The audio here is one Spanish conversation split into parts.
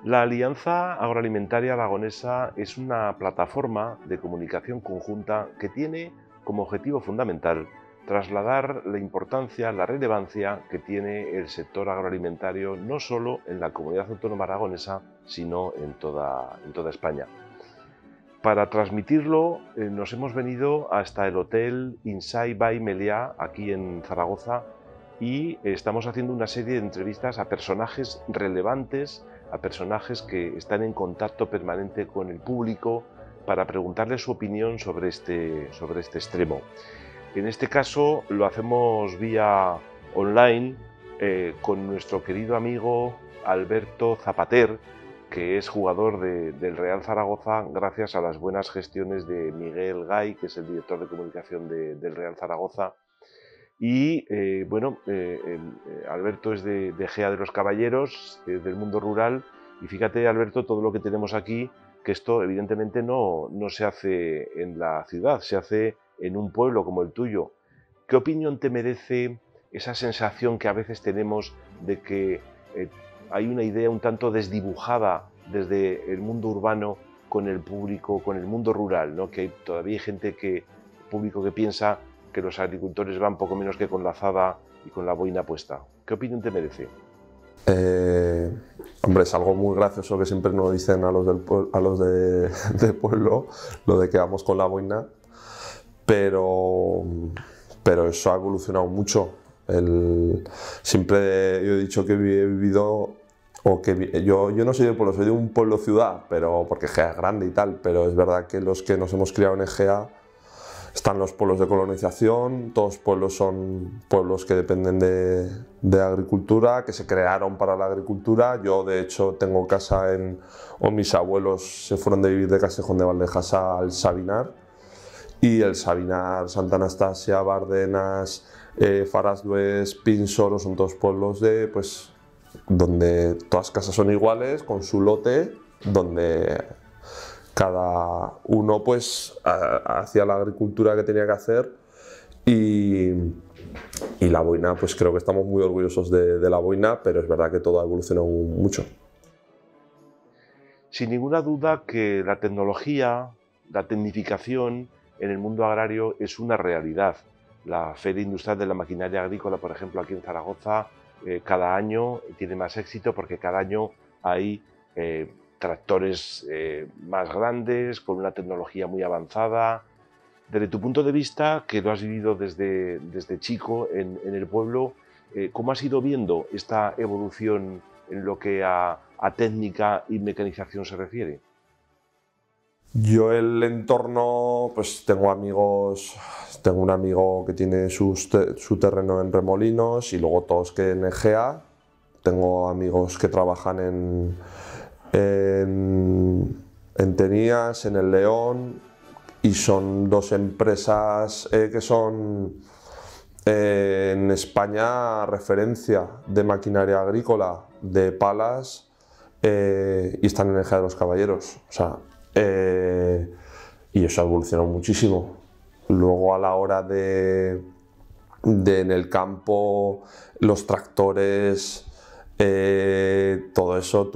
La Alianza Agroalimentaria Aragonesa es una plataforma de comunicación conjunta que tiene como objetivo fundamental trasladar la importancia, la relevancia que tiene el sector agroalimentario no solo en la comunidad autónoma aragonesa, sino en toda España. Para transmitirlo nos hemos venido hasta el Hotel Insay by Meliá, aquí en Zaragoza, y estamos haciendo una serie de entrevistas a personajes relevantes, a personajes que están en contacto permanente con el público para preguntarles su opinión sobre este extremo. En este caso lo hacemos vía online con nuestro querido amigo Alberto Zapater, que es jugador del Real Zaragoza gracias a las buenas gestiones de Miguel Gay, que es el director de comunicación del Real Zaragoza. Y Alberto es de Gea de los Caballeros, del mundo rural. Y fíjate, Alberto, todo lo que tenemos aquí, que esto evidentemente no se hace en la ciudad, se hace en un pueblo como el tuyo. ¿Qué opinión te merece esa sensación que a veces tenemos de que hay una idea un tanto desdibujada desde el mundo urbano con el público, con el mundo rural, ¿no? Que todavía hay gente público que piensa que los agricultores van poco menos que con la azada y con la boina puesta? ¿Qué opinión te merece? Hombre, es algo muy gracioso que siempre nos dicen a los del pueblo, lo de que vamos con la boina, pero eso ha evolucionado mucho. Siempre yo he dicho que he vivido, yo no soy de pueblo, soy de un pueblo-ciudad, pero porque Gea es grande y tal, pero es verdad que los que nos hemos criado en Gea, están los pueblos de colonización, todos pueblos son pueblos que dependen de agricultura, que se crearon para la agricultura. Yo, de hecho, tengo casa o mis abuelos se fueron de vivir de Castejón de Valdejas al Sabinar. Y el Sabinar, Santa Anastasia, Bardenas, Farasdues, Pinsoro, son todos pueblos donde todas las casas son iguales, con su lote, donde cada uno hacía la agricultura que tenía que hacer, y la boina, pues creo que estamos muy orgullosos de la boina, pero es verdad que todo ha evolucionado mucho. Sin ninguna duda que la tecnología, la tecnificación en el mundo agrario es una realidad. La Feria Industrial de la Maquinaria Agrícola, por ejemplo, aquí en Zaragoza, cada año tiene más éxito porque cada año hay tractores más grandes, con una tecnología muy avanzada. Desde tu punto de vista, que lo has vivido desde chico en el pueblo, ¿cómo has ido viendo esta evolución en lo que a técnica y mecanización se refiere? Yo el entorno, pues tengo amigos, tengo un amigo que tiene su terreno en Remolinos y luego todos que en Egea. Tengo amigos que trabajan en Tenías, en El León, y son dos empresas que son en España referencia de maquinaria agrícola, de palas, y están en Gea de los Caballeros. O sea, y eso ha evolucionado muchísimo. Luego, a la hora de en el campo, los tractores, todo eso,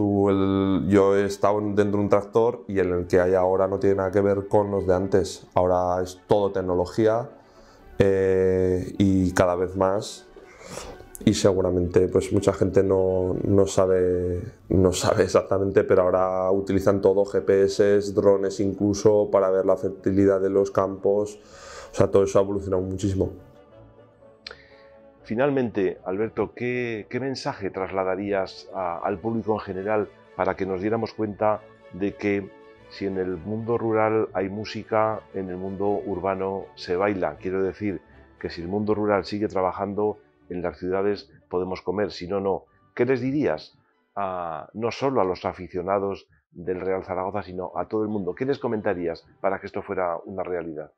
yo he estado dentro de un tractor y el que hay ahora no tiene nada que ver con los de antes. Ahora es todo tecnología, y cada vez más, y seguramente pues mucha gente no sabe exactamente, pero ahora utilizan todo, GPS, drones incluso, para ver la fertilidad de los campos. O sea, todo eso ha evolucionado muchísimo. Finalmente, Alberto, ¿qué mensaje trasladarías al público en general para que nos diéramos cuenta de que si en el mundo rural hay música, en el mundo urbano se baila? Quiero decir que si el mundo rural sigue trabajando, en las ciudades podemos comer, si no, no. ¿Qué les dirías no solo a los aficionados del Real Zaragoza, sino a todo el mundo? ¿Qué les comentarías para que esto fuera una realidad?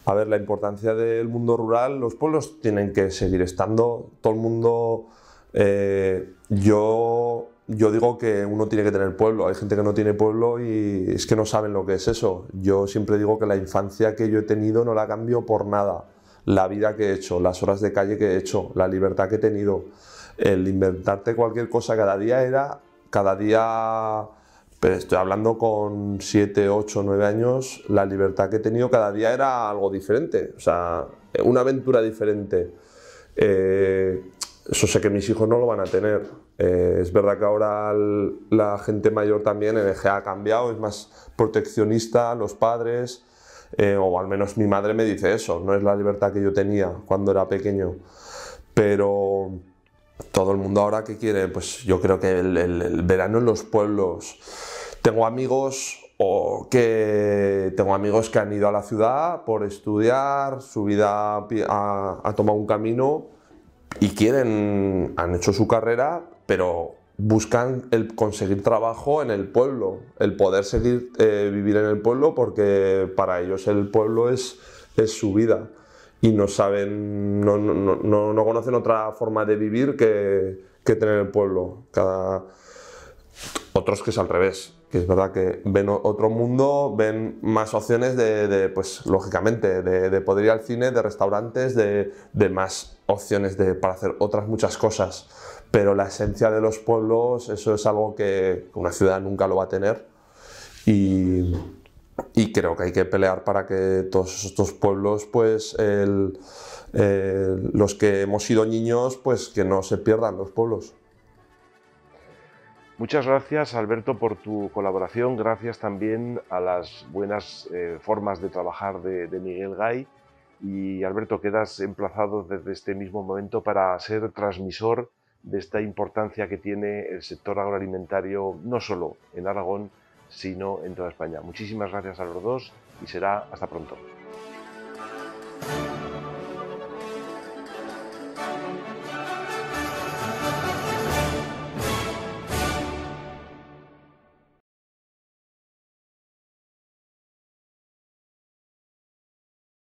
A ver, la importancia del mundo rural, los pueblos tienen que seguir estando, todo el mundo. Yo digo que uno tiene que tener pueblo, hay gente que no tiene pueblo y es que no saben lo que es eso. Yo siempre digo que la infancia que yo he tenido no la cambio por nada. La vida que he hecho, las horas de calle que he hecho, la libertad que he tenido, el inventarte cualquier cosa cada día era cada día, pero estoy hablando con 7, 8, 9 años, la libertad que he tenido cada día era algo diferente, o sea, una aventura diferente. Eso sé que mis hijos no lo van a tener. Es verdad que ahora la gente mayor también en EGEA ha cambiado, es más proteccionista, los padres, o al menos mi madre me dice eso, no es la libertad que yo tenía cuando era pequeño. Pero todo el mundo ahora que quiere, pues yo creo que el verano en los pueblos. Tengo amigos que han ido a la ciudad por estudiar, su vida ha tomado un camino y han hecho su carrera, pero buscan el conseguir trabajo en el pueblo, el poder seguir vivir en el pueblo, porque para ellos el pueblo es su vida y no saben, no conocen otra forma de vivir que tener el pueblo. Otros que es al revés, que es verdad que ven otro mundo, ven más opciones pues lógicamente, de poder ir al cine, de restaurantes, de más opciones para hacer otras muchas cosas. Pero la esencia de los pueblos, eso es algo que una ciudad nunca lo va a tener. Y creo que hay que pelear para que todos estos pueblos, pues los que hemos sido niños, pues que no se pierdan los pueblos. Muchas gracias, Alberto, por tu colaboración. Gracias también a las buenas formas de trabajar de Miguel Gay. Y Alberto, quedas emplazado desde este mismo momento para ser transmisor de esta importancia que tiene el sector agroalimentario, no solo en Aragón, sino en toda España. Muchísimas gracias a los dos y será hasta pronto.